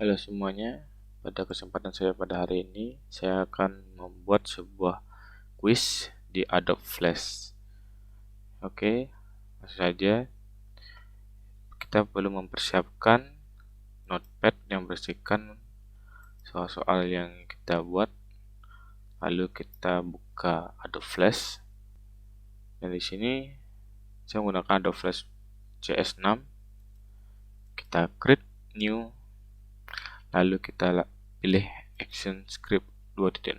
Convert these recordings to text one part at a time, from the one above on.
Halo semuanya, pada kesempatan saya pada hari ini, saya akan membuat sebuah quiz di Adobe Flash. Oke, langsung saja kita perlu mempersiapkan notepad yang berisikan soal-soal yang kita buat. Lalu kita buka Adobe Flash. Dan di sini saya menggunakan Adobe Flash CS6. Kita create new. Lalu kita pilih Action Script 2.0.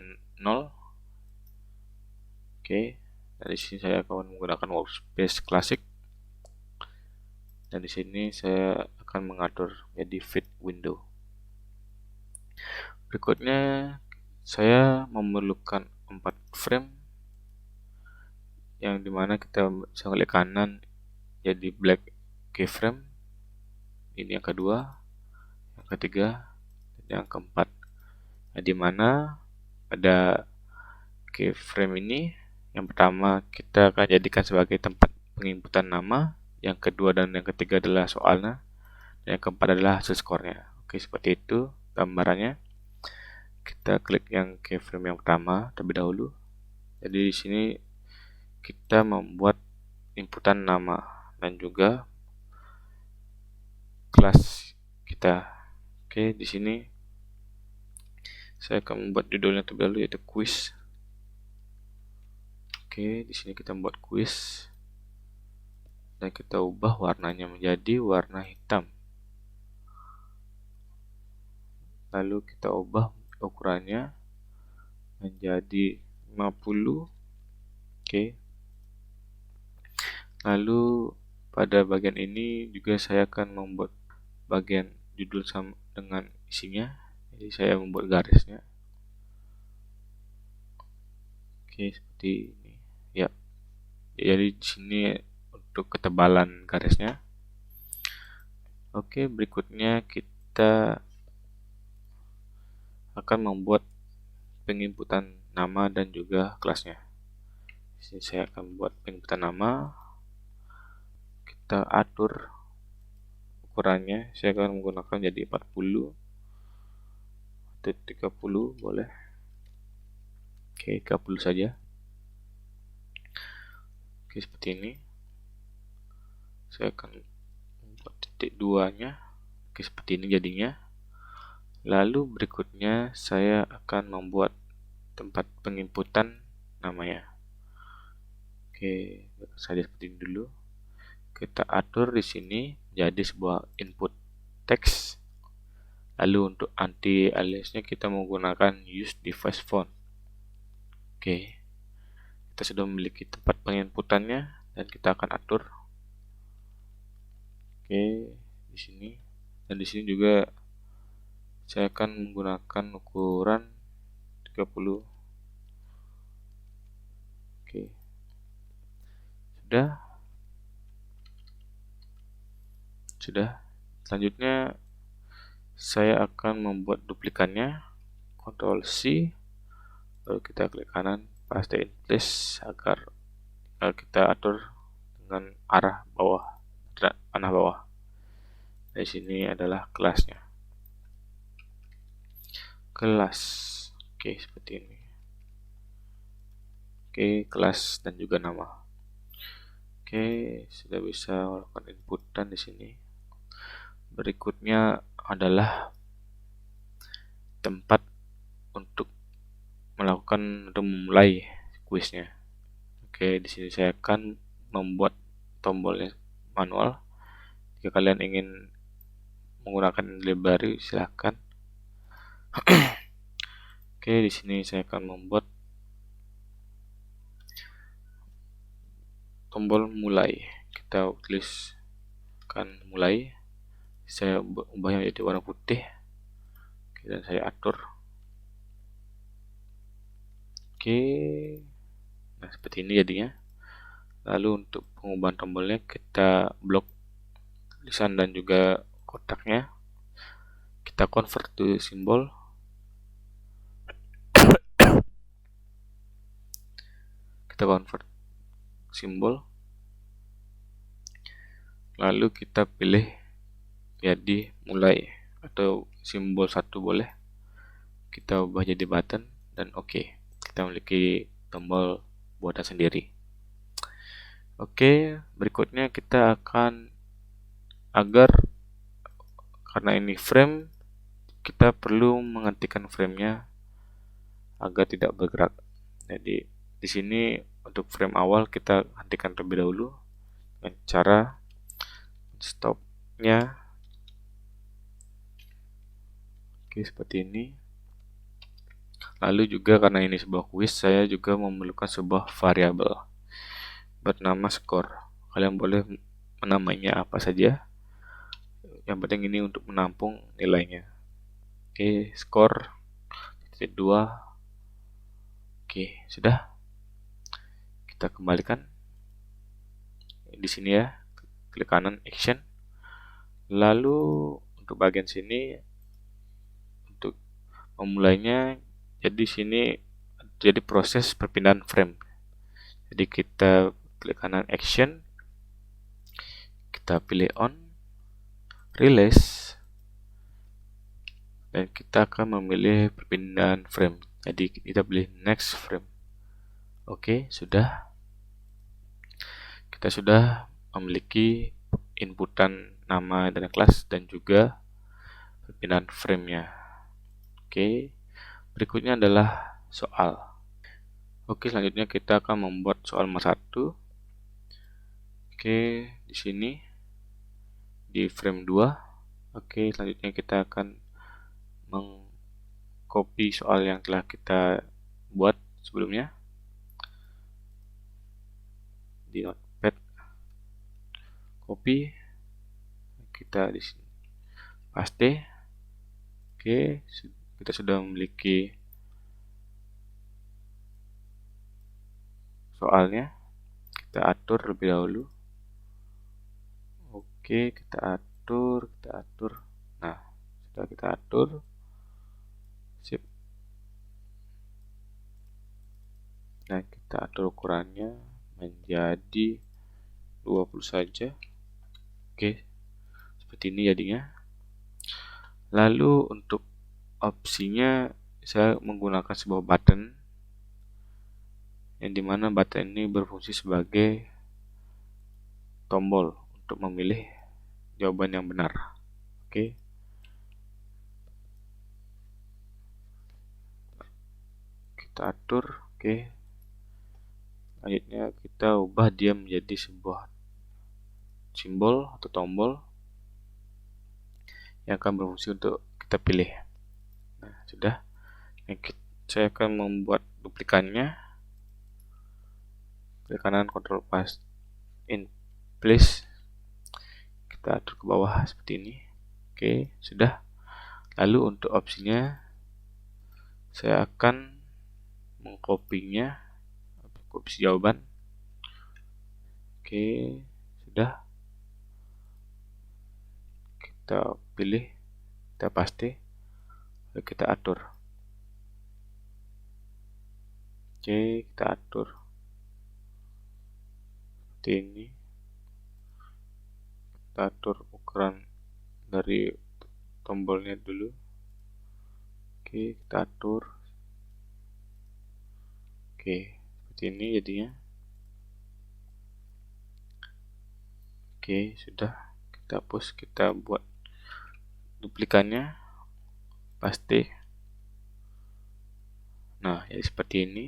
Oke, dari sini saya akan menggunakan Workspace Classic. Dan di sini saya akan mengatur jadi fit window. Berikutnya saya memerlukan 4 frame yang dimana kita bisa klik kanan jadi black keyframe. Ini yang kedua, yang ketiga, dan yang keempat. Nah, dimana pada keyframe ini yang pertama kita akan jadikan sebagai tempat penginputan nama, yang kedua dan yang ketiga adalah soalnya, dan yang keempat adalah hasil skornya. Oke, seperti itu gambarannya. Kita klik yang keyframe yang pertama terlebih dahulu. Jadi di sini kita membuat inputan nama dan juga kelas kita. Oke, di sini saya akan membuat judulnya terlebih dahulu yaitu quiz. Oke, di sini kita membuat quiz dan kita ubah warnanya menjadi warna hitam. Lalu kita ubah ukurannya menjadi 50. Oke. Lalu pada bagian ini juga saya akan membuat bagian judul sama dengan isinya. Jadi saya membuat garisnya. Oke, seperti ini. Ya. Jadi di sini untuk ketebalan garisnya. Oke, berikutnya kita akan membuat penginputan nama dan juga kelasnya. Di sini saya akan membuat penginputan nama. Kita atur ukurannya. Saya akan menggunakan jadi 40 atau 30 boleh. Oke, 30 saja. Oke, seperti ini. Saya akan membuat titik 2-nya. Oke, seperti ini jadinya. Lalu berikutnya saya akan membuat tempat penginputan namanya. Oke, saja seperti ini dulu. Kita atur di sini jadi sebuah input teks. Lalu untuk anti aliasnya kita menggunakan use device font. Oke, kita sudah memiliki tempat penginputannya dan kita akan atur. Oke, di sini dan di sini juga saya akan menggunakan ukuran 30. Oke, sudah. Selanjutnya saya akan membuat duplikannya. Ctrl C, lalu kita klik kanan, paste in place agar kita atur dengan arah bawah, panah bawah. Di sini adalah kelasnya. Kelas. Oke, seperti ini. Oke, kelas dan juga nama. Oke, sudah bisa melakukan inputan di sini. Berikutnya adalah tempat untuk melakukan atau memulai kuisnya. Oke, di sini saya akan membuat tombolnya manual. Jika kalian ingin menggunakan library silahkan. Oke, di sini saya akan membuat tombol mulai. Kita tuliskan mulai. Saya ubahnya menjadi warna putih. Oke, dan saya atur. Oke, nah seperti ini jadinya. Lalu untuk pengubahan tombolnya kita blok tulisan dan juga kotaknya. Kita convert to simbol. Kita convert simbol. Lalu kita pilih jadi mulai. atau simbol satu boleh. Kita ubah jadi button dan oke. Kita memiliki tombol buatan sendiri. Oke, berikutnya kita akan karena ini frame, kita perlu menghentikan framenya agar tidak bergerak. Jadi di sini untuk frame awal kita hentikan terlebih dahulu dengan cara stopnya. Oke, seperti ini. Lalu juga karena ini sebuah quiz, saya juga memerlukan sebuah variabel bernama score. Kalian boleh menamainya apa saja. Yang penting ini untuk menampung nilainya. Oke, score 2. Oke, sudah. Kita kembalikan di sini ya. Klik kanan action. Lalu untuk bagian sini untuk memulainya, jadi sini jadi proses perpindahan frame. Jadi kita klik kanan action, kita pilih on, release, dan kita akan memilih perpindahan frame. Jadi kita pilih next frame. Oke, sudah. Kita sudah memiliki inputan nama dan kelas dan juga perpindahan frame-nya. Oke, berikutnya adalah soal. Oke, selanjutnya kita akan membuat soal nomor 1. Oke, di sini di frame 2. Oke, selanjutnya kita akan mengcopy soal yang telah kita buat sebelumnya di notepad. Copy, kita di sini paste. Oke, kita sudah memiliki soalnya. Kita atur terlebih dahulu. Oke, kita atur. Nah, sudah kita atur. Sip. Nah, kita atur ukurannya menjadi 20 saja. Oke, seperti ini jadinya. Lalu untuk opsinya saya menggunakan sebuah button, yang dimana button ini berfungsi sebagai tombol untuk memilih jawaban yang benar. Oke, kita atur. Oke, selanjutnya kita ubah dia menjadi sebuah simbol atau tombol yang akan berfungsi untuk kita pilih. Nah, sudah. Saya akan membuat duplikannya. Klik kanan, Ctrl paste in place. Kita atur ke bawah seperti ini. Oke, sudah. Lalu untuk opsinya, saya akan mengkopinya, opsi jawaban. Oke, sudah. Kita pilih, kita paste, lalu kita atur. Oke, kita atur seperti ini. Kita atur ukuran dari tombolnya dulu. Oke, kita atur. Oke, seperti ini jadinya. Oke, sudah. Kita hapus, kita buat duplikannya, paste. Nah, jadi seperti ini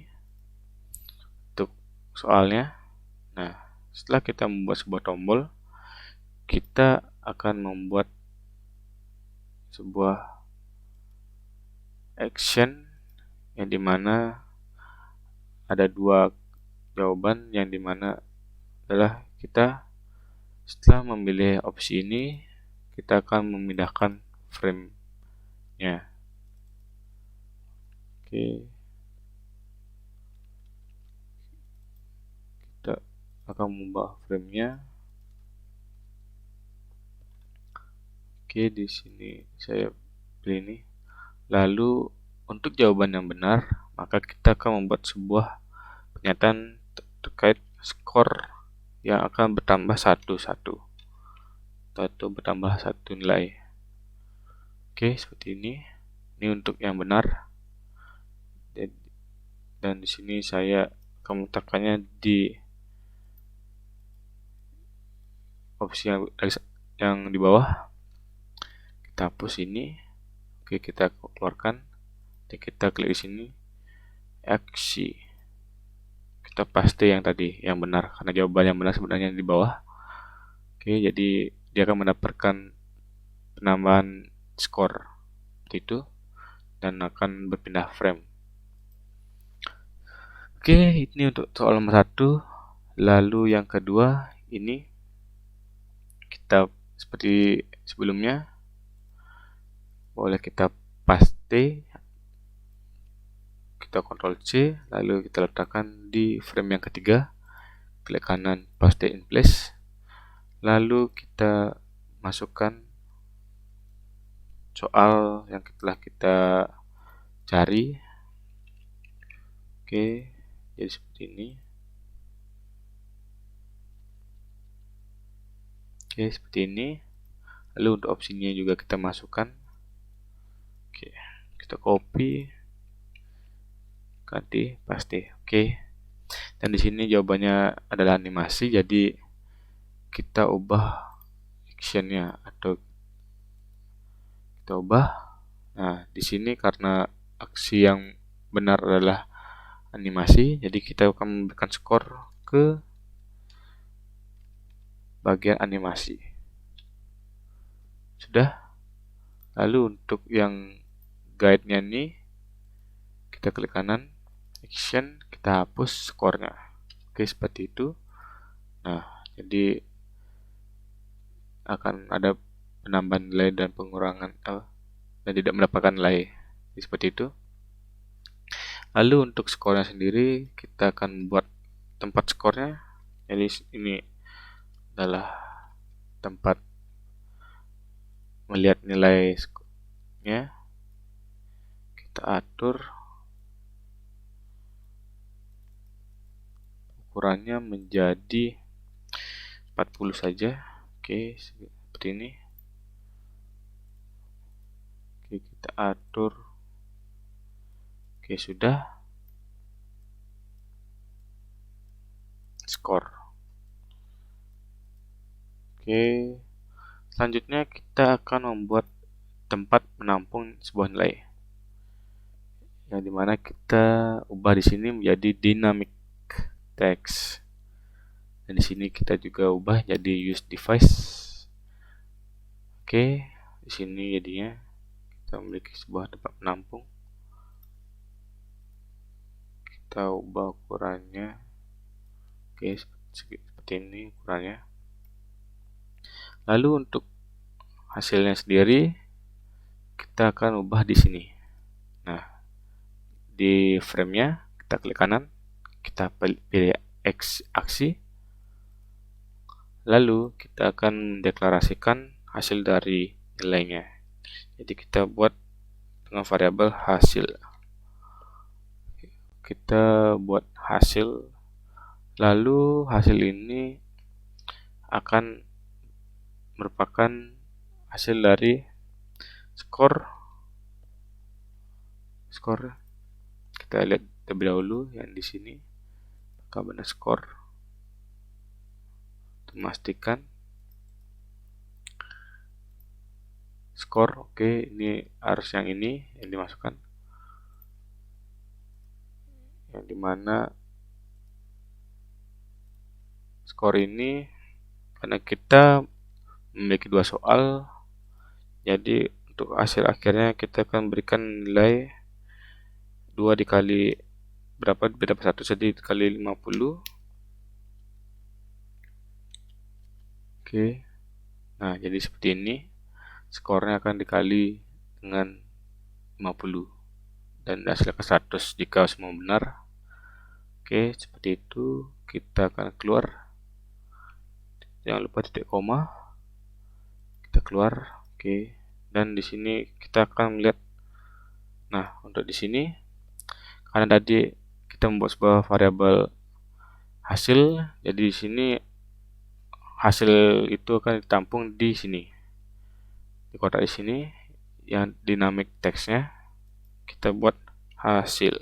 untuk soalnya. Nah, setelah kita membuat sebuah tombol, kita akan membuat sebuah action yang dimana ada dua jawaban, yang dimana adalah kita setelah memilih opsi ini, kita akan memindahkan frame-nya. Oke, kita akan mengubah frame-nya. Oke, di sini saya pilih ini. Lalu untuk jawaban yang benar, maka kita akan membuat sebuah pernyataan terkait skor yang akan bertambah satu bertambah satu nilai. Oke, seperti ini. Ini untuk yang benar. Dan di sini saya akan meletakkannya di opsi yang di bawah. Kita hapus ini. Oke, kita keluarkan. Dan kita klik di sini. Aksi. Kita paste yang tadi, yang benar. Karena jawaban yang benar sebenarnya di bawah. Oke, jadi dia akan mendapatkan penambahan skor seperti itu. Dan akan berpindah frame. Oke, ini untuk soal nomor 1. Lalu yang kedua, ini kita seperti sebelumnya, boleh kita paste, kita Ctrl C, lalu kita letakkan di frame yang ketiga, klik kanan paste in place, lalu kita masukkan soal yang telah kita cari. Oke, jadi seperti ini. Oke, seperti ini. Lalu untuk opsinya juga kita masukkan. Oke, kita copy, ganti, paste. Oke. Dan di sini jawabannya adalah animasi, jadi kita ubah actionnya atau kita ubah. Nah, di sini karena aksi yang benar adalah animasi, jadi kita akan memberikan skor ke bagian animasi. Sudah. Lalu untuk yang guide-nya ini, kita klik kanan, action, kita hapus skornya. Oke, seperti itu. Nah, jadi akan ada penambahan nilai dan pengurangan dan tidak mendapatkan nilai. Jadi, seperti itu. Lalu untuk skornya sendiri, kita akan buat tempat skornya. Jadi ini adalah tempat melihat nilai skornya. Kita atur ukurannya menjadi 40 saja. Oke, seperti ini. Oke, kita atur. Oke, sudah. Skor. Oke, selanjutnya kita akan membuat tempat menampung sebuah nilai, yang dimana kita ubah di sini menjadi dynamic text. Dan di sini kita juga ubah jadi use device. Oke, di sini jadinya kita memiliki sebuah tempat penampung. Kita ubah ukurannya. Oke, seperti ini ukurannya. Lalu untuk hasilnya sendiri kita akan ubah di sini. Nah, di frame-nya kita klik kanan, kita pilih aksi, lalu kita akan mendeklarasikan hasil dari nilainya. Jadi kita buat dengan variabel hasil. Kita buat hasil, lalu hasil ini akan merupakan hasil dari skor. Kita lihat terlebih dahulu yang di sini, apakah benar skor. Untuk memastikan skor, oke, ini harus yang ini yang dimasukkan, yang dimana skor ini karena kita memiliki dua soal, jadi untuk hasil akhirnya kita akan berikan nilai 2 dikali berapa, beda 1, jadi dikali 50. Oke, nah jadi seperti ini, skornya akan dikali dengan 50 dan hasilnya ke 100 jika semua benar. Oke, seperti itu. Kita akan keluar, jangan lupa titik koma, kita keluar. Oke, dan di sini kita akan melihat. Nah, untuk di sini karena tadi kita membuat sebuah variabel hasil, jadi di sini hasil itu akan ditampung di sini, di kotak di sini, yang dynamic text-nya kita buat hasil.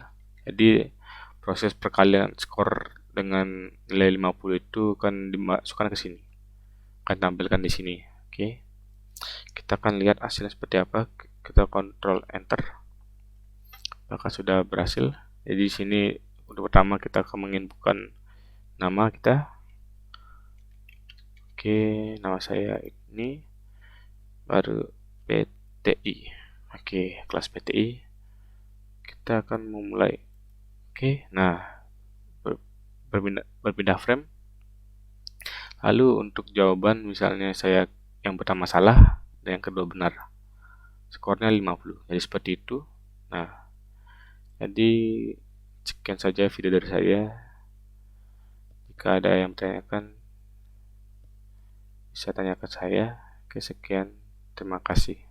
Jadi proses perkalian skor dengan nilai 50 itu kan dimasukkan ke sini, akan tampilkan di sini. Oke, kita akan lihat hasilnya seperti apa. Kita kontrol enter, maka sudah berhasil. Jadi di sini untuk pertama kita akan menginputkan nama kita. Oke, nama saya ini, baru PTI. Oke, kelas PTI. Kita akan memulai. Oke, nah berpindah frame. Lalu untuk jawaban misalnya saya yang pertama salah dan yang kedua benar. Skornya 50. Jadi seperti itu. Nah, jadi sekian saja video dari saya. Jika ada yang bertanyakan, bisa tanyakan saya. Oke, sekian. Terima kasih.